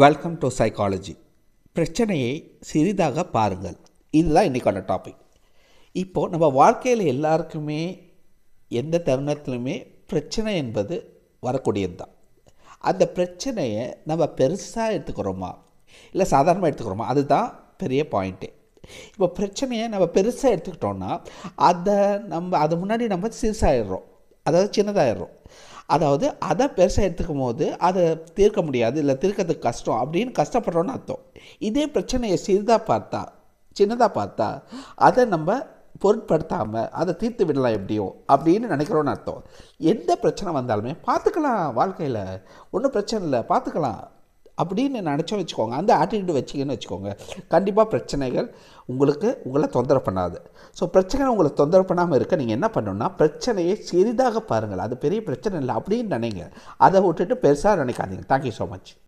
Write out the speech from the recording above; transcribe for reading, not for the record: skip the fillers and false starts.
Welcome to psychology. பிரச்சனையை சிறிதாக பாருங்கள். இதுதான் இன்றைக்கான டாபிக். இப்போது நம்ம வாழ்க்கையில் எல்லாருக்குமே எந்த தருணத்துலையுமே பிரச்சனை என்பது வரக்கூடியது தான். அந்த பிரச்சனையை நம்ம பெருசாக எடுத்துக்கிறோமா இல்லை சாதாரணமாக எடுத்துக்கிறோமா, அதுதான் பெரிய பாயிண்ட்டு. இப்போ பிரச்சனையை நம்ம பெருசாக எடுத்துக்கிட்டோன்னா அது முன்னாடி நம்ம சிறுசாகிடுறோம், அதாவது சின்னதாகிடுறோம். அதாவது அதை பெருசாக எடுத்துக்கும் போது அதை தீர்க்க முடியாது, இல்லை தீர்க்கிறதுக்கு கஷ்டம் அப்படின்னு கஷ்டப்படுறோன்னு அர்த்தம். இதே பிரச்சனையை சின்னதாக பார்த்தா அதை நம்ம பொருட்படுத்தாமல் அதை தீர்த்து விடலாம் எப்படியோ அப்படின்னு நினைக்கிறோன்னு அர்த்தம். எந்த பிரச்சனை வந்தாலுமே பார்த்துக்கலாம், வாழ்க்கையில் ஒன்றும் பிரச்சனை இல்லை, பார்த்துக்கலாம் அப்படின்னு நினச்சோம் வச்சுக்கோங்க. அந்த ஆட்டிடியூட் வச்சிங்கன்னு வச்சுக்கோங்க, கண்டிப்பாக பிரச்சனைகள் உங்களை தொந்தரவு பண்ணாது. ஸோ பிரச்சனை உங்களை தொந்தரவு பண்ணாமல் இருக்க நீங்கள் என்ன பண்ணணும்னா, பிரச்சனையை சிறிதாக பாருங்கள். அது பெரிய பிரச்சனை இல்லை அப்படின்னு நினைங்க, அதை விட்டுட்டு பெருசாக நினைக்காதீங்க. Thank you so much.